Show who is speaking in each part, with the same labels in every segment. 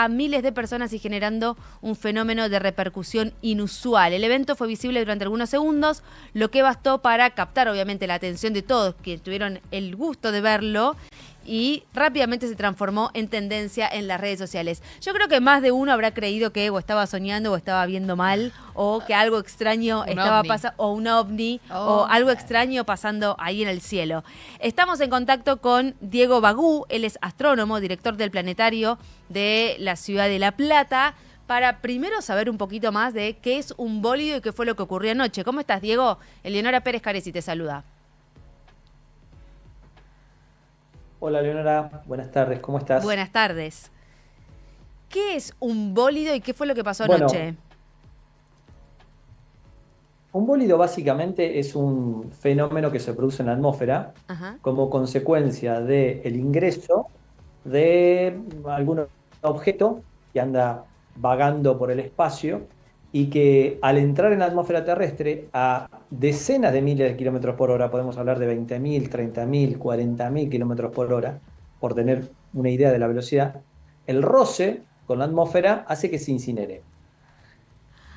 Speaker 1: a miles de personas y generando un fenómeno de repercusión inusual. El evento fue visible durante algunos segundos, lo que bastó para captar obviamente la atención de todos que tuvieron el gusto de verlo, y rápidamente se transformó en tendencia en las redes sociales. Yo creo que más de uno habrá creído que o estaba soñando o estaba viendo mal, o que algo extraño estaba pasando, o un ovni, o algo extraño pasando ahí en el cielo. Estamos en contacto con Diego Bagú, él es astrónomo, director del planetario de la ciudad de La Plata, para primero saber un poquito más de qué es un bólido y qué fue lo que ocurrió anoche. ¿Cómo estás, Diego? Eleonora Pérez Caresi te saluda.
Speaker 2: Hola Leonora, buenas tardes, ¿cómo estás?
Speaker 1: Buenas tardes. ¿Qué es un bólido y qué fue lo que pasó
Speaker 2: Bueno,
Speaker 1: anoche?
Speaker 2: un bólido básicamente es un fenómeno que se produce en la atmósfera
Speaker 1: Ajá.
Speaker 2: como consecuencia del ingreso de algún objeto que anda vagando por el espacio y que al entrar en la atmósfera terrestre a decenas de miles de kilómetros por hora, podemos hablar de 20.000, 30.000, 40.000 kilómetros por hora, por tener una idea de la velocidad, el roce con la atmósfera hace que se incinere.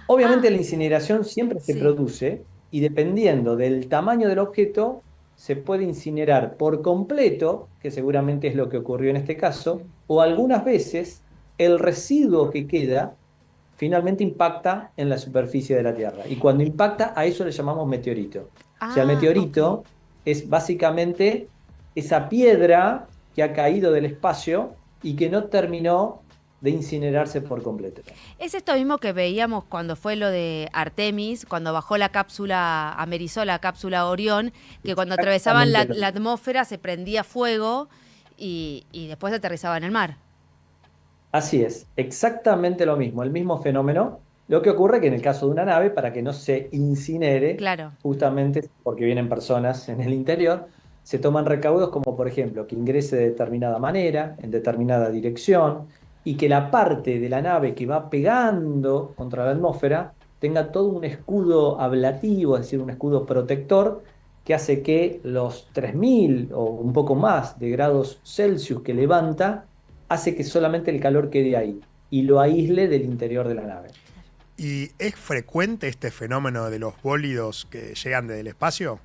Speaker 2: Obviamente
Speaker 1: Ah,
Speaker 2: la incineración siempre se
Speaker 1: sí.
Speaker 2: produce y dependiendo del tamaño del objeto, se puede incinerar por completo, que seguramente es lo que ocurrió en este caso, o algunas veces el residuo que queda finalmente impacta en la superficie de la Tierra. Y cuando impacta, a eso le llamamos meteorito. O sea, el
Speaker 1: Ok.
Speaker 2: meteorito es básicamente esa piedra que ha caído del espacio y que no terminó de incinerarse por completo.
Speaker 1: Es esto mismo que veíamos cuando fue lo de Artemis, cuando bajó la cápsula, amerizó la cápsula Orión, que cuando atravesaban
Speaker 2: Exactamente lo
Speaker 1: la
Speaker 2: mismo.
Speaker 1: atmósfera se prendía fuego y después aterrizaba en el mar.
Speaker 2: Así es, exactamente lo mismo, el mismo fenómeno. Lo que ocurre que en el caso de una nave, para que no se incinere,
Speaker 1: Claro.
Speaker 2: justamente porque vienen personas en el interior, se toman recaudos como por ejemplo que ingrese de determinada manera, en determinada dirección, y que la parte de la nave que va pegando contra la atmósfera tenga todo un escudo ablativo, es decir, un escudo protector, que hace que los 3.000 o un poco más de grados Celsius que levanta hace que solamente el calor quede ahí y lo aísle del interior de la nave.
Speaker 3: ¿Y es frecuente este fenómeno de los bólidos que llegan desde el espacio?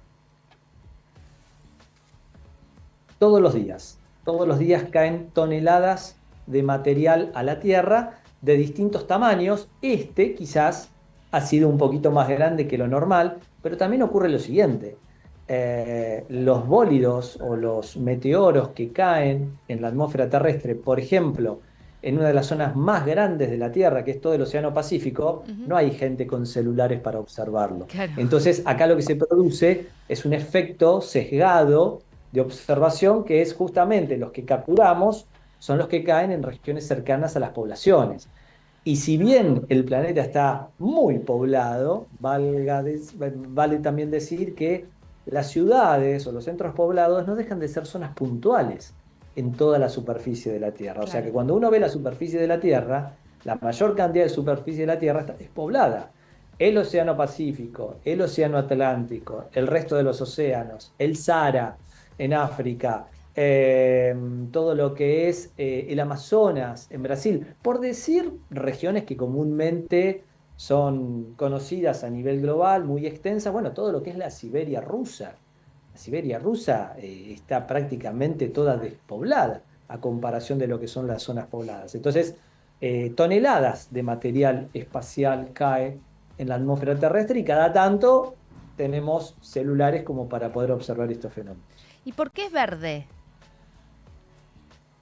Speaker 2: Todos los días caen toneladas de material a la Tierra de distintos tamaños. Este quizás ha sido un poquito más grande que lo normal, pero también ocurre lo siguiente. Los bólidos o los meteoros que caen en la atmósfera terrestre, por ejemplo, en una de las zonas más grandes de la Tierra, que es todo el Océano Pacífico,
Speaker 1: Ujú.
Speaker 2: no hay gente con celulares para observarlo.
Speaker 1: Claro.
Speaker 2: Entonces, acá lo que se produce es un efecto sesgado de observación que es justamente los que capturamos son los que caen en regiones cercanas a las poblaciones. Y si bien el planeta está muy poblado, vale también decir que las ciudades o los centros poblados no dejan de ser zonas puntuales en toda la superficie de la Tierra. O sea que
Speaker 1: Claro.
Speaker 2: cuando uno ve la superficie de la Tierra, la mayor cantidad de superficie de la Tierra es poblada. El Océano Pacífico, el Océano Atlántico, el resto de los océanos, el Sahara en África, eh, todo lo que es el Amazonas en Brasil, por decir regiones que comúnmente son conocidas a nivel global, muy extensas, bueno, todo lo que es la Siberia rusa. La Siberia rusa está prácticamente toda despoblada a comparación de lo que son las zonas pobladas. Entonces, toneladas de material espacial cae en la atmósfera terrestre y cada tanto tenemos celulares como para poder observar estos fenómenos.
Speaker 1: ¿Y por qué es verde?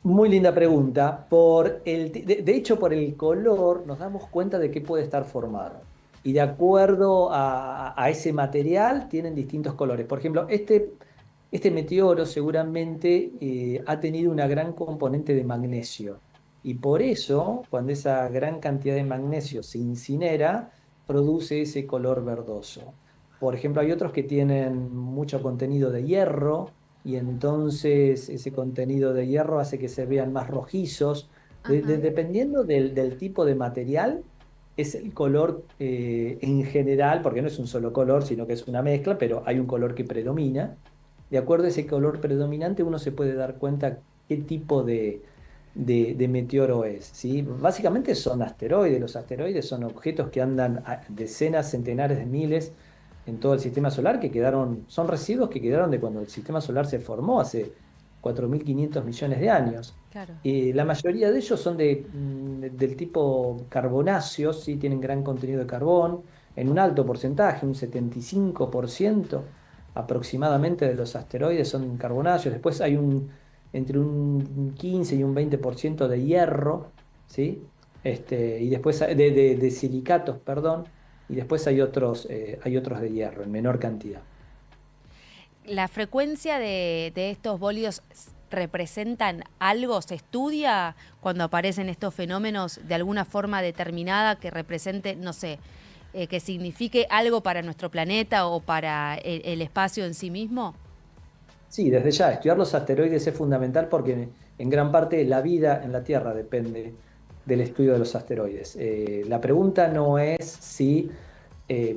Speaker 2: Muy linda pregunta. De hecho, por el color nos damos cuenta de qué puede estar formado. Y de acuerdo a ese material, tienen distintos colores. Por ejemplo, este meteoro seguramente ha tenido una gran componente de magnesio. Y por eso, cuando esa gran cantidad de magnesio se incinera, produce ese color verdoso. Por ejemplo, hay otros que tienen mucho contenido de hierro y entonces ese contenido de hierro hace que se vean más rojizos.
Speaker 1: Ajá.
Speaker 2: Dependiendo del tipo de material, es el color en general, porque no es un solo color, sino que es una mezcla, pero hay un color que predomina. De acuerdo a ese color predominante, uno se puede dar cuenta qué tipo de meteoro es, ¿sí? Básicamente son asteroides. Los asteroides son objetos que andan a decenas, centenares de miles en todo el sistema solar que quedaron, son residuos que quedaron de cuando el sistema solar se formó hace 4.500 millones de años.
Speaker 1: Claro.
Speaker 2: La mayoría de ellos son del tipo carbonáceos, ¿sí? Tienen gran contenido de carbón, en un alto porcentaje, un 75% aproximadamente de los asteroides son carbonáceos. Después hay entre un 15 y un 20% de hierro, ¿sí? Y después de silicatos, perdón, y después hay otros de hierro en menor cantidad.
Speaker 1: ¿La frecuencia de estos bólidos representan algo? ¿Se estudia cuando aparecen estos fenómenos de alguna forma determinada que represente, no sé, que signifique algo para nuestro planeta o para el espacio en sí mismo?
Speaker 2: Sí, desde ya, estudiar los asteroides es fundamental porque en gran parte la vida en la Tierra depende del estudio de los asteroides. La pregunta no es si eh,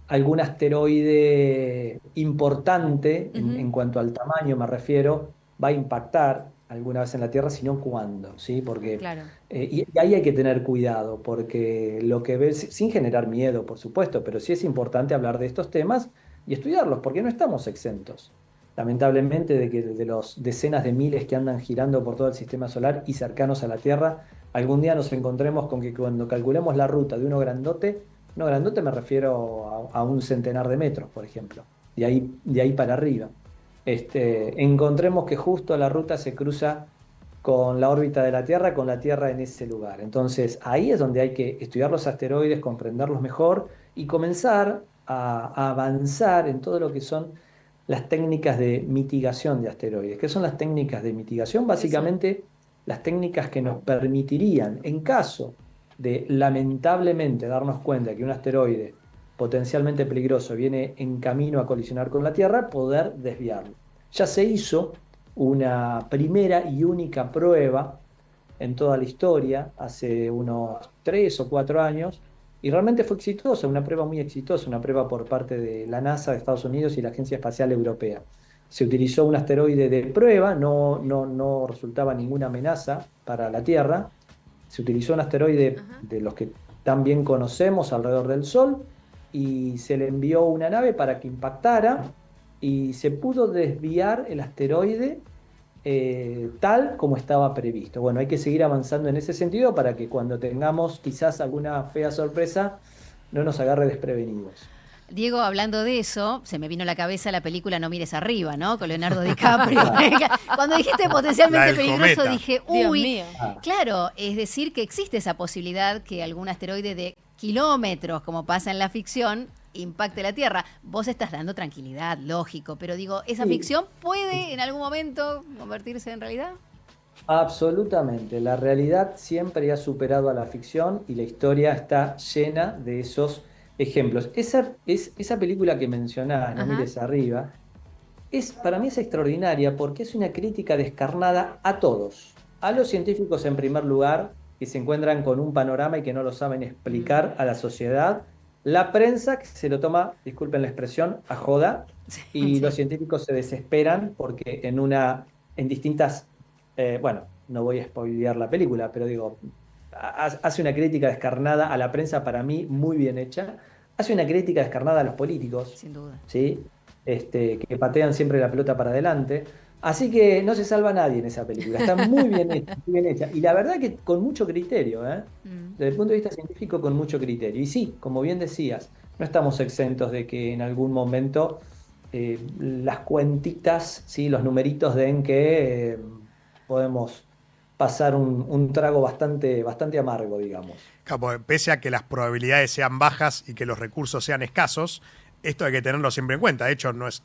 Speaker 2: algún asteroide importante,
Speaker 1: Ujú.
Speaker 2: en cuanto al tamaño me refiero, va a impactar alguna vez en la Tierra, sino cuándo, ¿sí? Porque,
Speaker 1: Claro.
Speaker 2: y ahí hay que tener cuidado, porque lo que ves, sin generar miedo, por supuesto, pero sí es importante hablar de estos temas y estudiarlos, porque no estamos exentos lamentablemente, de que de los decenas de miles que andan girando por todo el sistema solar y cercanos a la Tierra, algún día nos encontremos con que cuando calculemos la ruta de uno grandote me refiero a un centenar de metros, por ejemplo, de ahí para arriba, encontremos que justo la ruta se cruza con la órbita de la Tierra, con la Tierra en ese lugar. Entonces, ahí es donde hay que estudiar los asteroides, comprenderlos mejor y comenzar a avanzar en todo lo que son las técnicas de mitigación de asteroides. ¿Qué son las técnicas de mitigación?
Speaker 1: ¿Qué son?
Speaker 2: Básicamente, las técnicas que nos permitirían, en caso de lamentablemente darnos cuenta que un asteroide potencialmente peligroso viene en camino a colisionar con la Tierra, poder desviarlo. Ya se hizo una primera y única prueba en toda la historia, hace unos 3 o 4 años, y realmente fue exitosa, una prueba muy exitosa, una prueba por parte de la NASA de Estados Unidos y la Agencia Espacial Europea. Se utilizó un asteroide de prueba, no resultaba ninguna amenaza para la Tierra. Se utilizó un asteroide
Speaker 1: Ajá.
Speaker 2: de los que tan bien conocemos alrededor del Sol y se le envió una nave para que impactara y se pudo desviar el asteroide tal como estaba previsto. Bueno, hay que seguir avanzando en ese sentido para que cuando tengamos quizás alguna fea sorpresa no nos agarre desprevenidos.
Speaker 4: Diego, hablando de eso, se me vino a la cabeza la película No mires arriba, ¿no? Con Leonardo DiCaprio.
Speaker 2: Ah,
Speaker 4: Cuando dijiste
Speaker 3: La
Speaker 4: potencialmente
Speaker 3: del
Speaker 4: peligroso,
Speaker 3: cometa.
Speaker 4: dije,
Speaker 1: Dios
Speaker 4: uy,
Speaker 1: mío.
Speaker 2: ah.
Speaker 4: claro, es decir, que existe esa posibilidad que algún asteroide de kilómetros, como pasa en la ficción, impacte la Tierra. Vos estás dando tranquilidad, lógico, pero digo, ¿esa
Speaker 2: Sí,
Speaker 4: ficción puede en algún momento convertirse en realidad?
Speaker 2: absolutamente. La realidad siempre ha superado a la ficción y la historia está llena de esos ejemplos. Esa película que mencionás, No
Speaker 1: Ajá.
Speaker 2: mires arriba, para mí es extraordinaria porque es una crítica descarnada a todos. A los científicos en primer lugar, que se encuentran con un panorama y que no lo saben
Speaker 1: Mm.
Speaker 2: explicar a la sociedad. La prensa, que se lo toma, disculpen la expresión, a joda. Y los
Speaker 4: Sí.
Speaker 2: científicos se desesperan porque en distintas, bueno, no voy a spoilear la película, pero digo, hace una crítica descarnada a la prensa para mí muy bien hecha. Hace una crítica descarnada a los políticos,
Speaker 4: Sin duda.
Speaker 2: ¿sí? Que patean siempre la pelota para adelante. Así que no se salva nadie en esa película. Está muy bien hecha, muy bien hecha. Y la verdad que con mucho criterio, ¿eh?
Speaker 4: Mm.
Speaker 2: Desde el punto de vista científico, con mucho criterio. Y sí, como bien decías, no estamos exentos de que en algún momento las cuentitas, ¿sí? Los numeritos den que podemos pasar un trago bastante amargo, digamos.
Speaker 3: Claro, porque pese a que las probabilidades sean bajas y que los recursos sean escasos, esto hay que tenerlo siempre en cuenta. De hecho, no es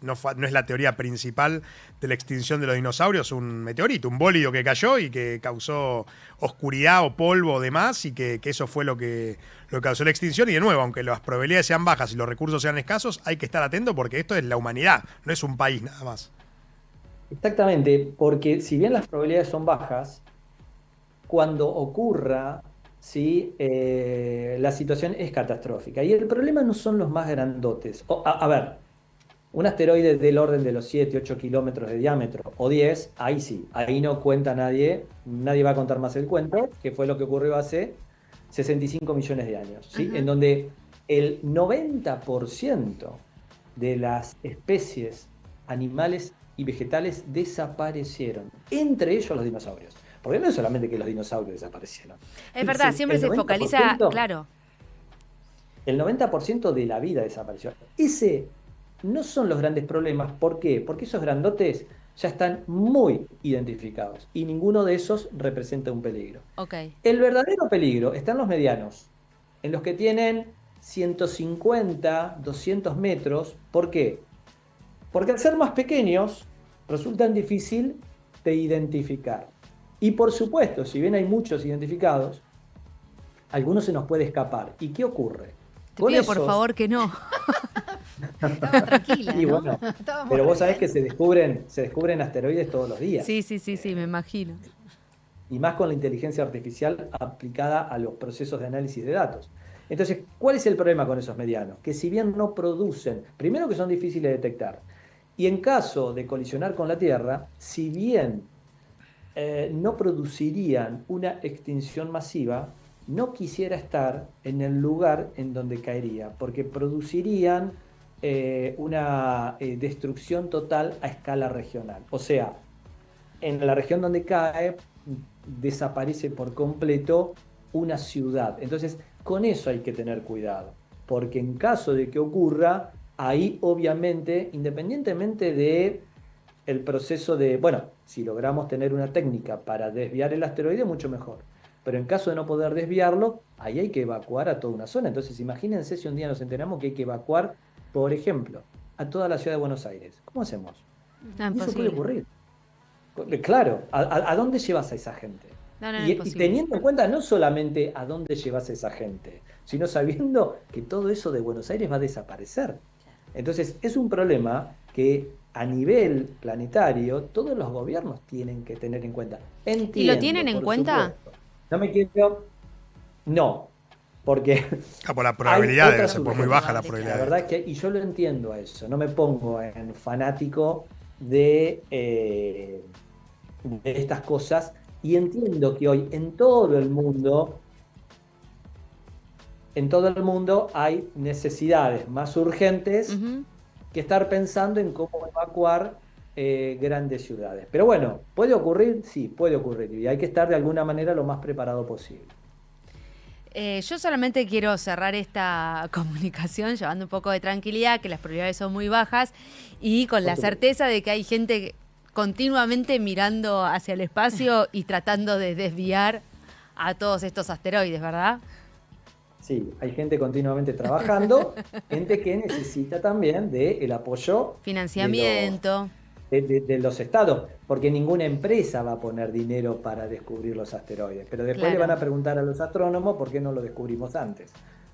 Speaker 3: la teoría principal de la extinción de los dinosaurios, un meteorito, un bólido que cayó y que causó oscuridad o polvo o demás, y que eso fue lo que causó la extinción. Y de nuevo, aunque las probabilidades sean bajas y los recursos sean escasos, hay que estar atento porque esto es la humanidad, no es un país nada más.
Speaker 2: Exactamente, porque si bien las probabilidades son bajas, cuando ocurra, ¿sí? La situación es catastrófica. Y el problema no son los más grandotes. A ver, Un asteroide del orden de los 7, 8 kilómetros de diámetro o 10, ahí sí, ahí no cuenta nadie va a contar más el cuento, que fue lo que ocurrió hace 65 millones de años, ¿sí? En donde el 90% de las especies animales y vegetales desaparecieron, entre ellos los dinosaurios. Porque no es solamente que los dinosaurios desaparecieron.
Speaker 1: Es verdad, siempre se focaliza, claro.
Speaker 2: El 90% de la vida desapareció. Ese no son los grandes problemas. ¿Por qué? Porque esos grandotes ya están muy identificados y ninguno de esos representa un peligro.
Speaker 1: Okay.
Speaker 2: El verdadero peligro está en los medianos, en los que tienen 150, 200 metros. ¿Por qué? Porque al ser más pequeños resultan difícil de identificar. Y por supuesto, si bien hay muchos identificados, algunos se nos puede escapar. ¿Y qué ocurre?
Speaker 1: Te pido por favor que no.
Speaker 4: Estaba tranquila,
Speaker 2: Y
Speaker 4: ¿no?
Speaker 2: bueno, pero vos sabés que se descubren asteroides todos los días.
Speaker 1: Sí, me imagino.
Speaker 2: Y más con la inteligencia artificial aplicada a los procesos de análisis de datos. Entonces, ¿cuál es el problema con esos medianos? Que si bien no producen, primero que son difíciles de detectar, y en caso de colisionar con la Tierra, si bien no producirían una extinción masiva, no quisiera estar en el lugar en donde caería, porque producirían una destrucción total a escala regional. O sea, en la región donde cae, desaparece por completo una ciudad. Entonces, con eso hay que tener cuidado, porque en caso de que ocurra, ahí obviamente, independientemente de el proceso de, bueno, si logramos tener una técnica para desviar el asteroide, mucho mejor. Pero en caso de no poder desviarlo, ahí hay que evacuar a toda una zona. Entonces, imagínense si un día nos enteramos que hay que evacuar, por ejemplo, a toda la ciudad de Buenos Aires. ¿Cómo hacemos?
Speaker 1: No,
Speaker 2: eso puede ocurrir. Claro, ¿a dónde llevas a esa gente? Y teniendo en cuenta no solamente a dónde llevas a esa gente, sino sabiendo que todo eso de Buenos Aires va a desaparecer. Entonces, es un problema que a nivel planetario todos los gobiernos tienen que tener en cuenta. Entiendo,
Speaker 1: ¿y lo tienen en cuenta?
Speaker 2: Supuesto. No me quiero... No, porque...
Speaker 3: por la probabilidad debe ser muy baja la probabilidad.
Speaker 2: La verdad que, y yo lo entiendo a eso, no me pongo en fanático de estas cosas, y entiendo que hoy en todo el mundo hay necesidades más urgentes que estar pensando en cómo evacuar grandes ciudades. Pero bueno, ¿puede ocurrir? Sí, puede ocurrir, y hay que estar de alguna manera lo más preparado posible.
Speaker 1: Yo solamente quiero cerrar esta comunicación llevando un poco de tranquilidad, que las probabilidades son muy bajas, y con la certeza de que hay gente continuamente mirando hacia el espacio y tratando de desviar a todos estos asteroides, ¿verdad?
Speaker 2: Sí, hay gente continuamente trabajando, gente que necesita también del apoyo,
Speaker 1: financiamiento
Speaker 2: de los estados, porque ninguna empresa va a poner dinero para descubrir los asteroides, pero después le van a preguntar a los astrónomos por qué no lo descubrimos antes.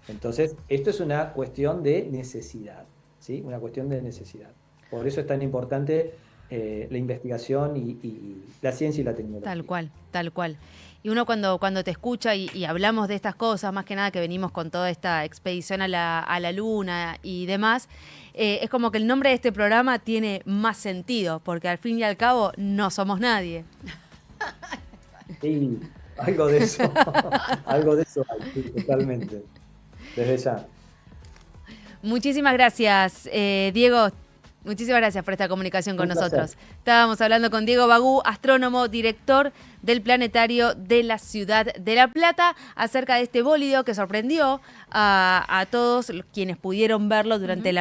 Speaker 2: Entonces, esto es una cuestión de necesidad, ¿sí? Una cuestión de necesidad. Por eso es tan importante la investigación y la ciencia y la tecnología.
Speaker 1: Tal cual, tal cual. Y uno cuando te escucha y hablamos de estas cosas, más que nada que venimos con toda esta expedición a la Luna y demás, es como que el nombre de este programa tiene más sentido, porque al fin y al cabo no somos nadie.
Speaker 2: Sí, algo de eso hay, sí, totalmente, desde ya.
Speaker 1: Muchísimas gracias, Diego. Muchísimas gracias por esta comunicación con nosotros. Estábamos hablando con Diego Bagú, astrónomo, director del Planetario de la Ciudad de La Plata, acerca de este bólido que sorprendió a todos quienes pudieron verlo durante la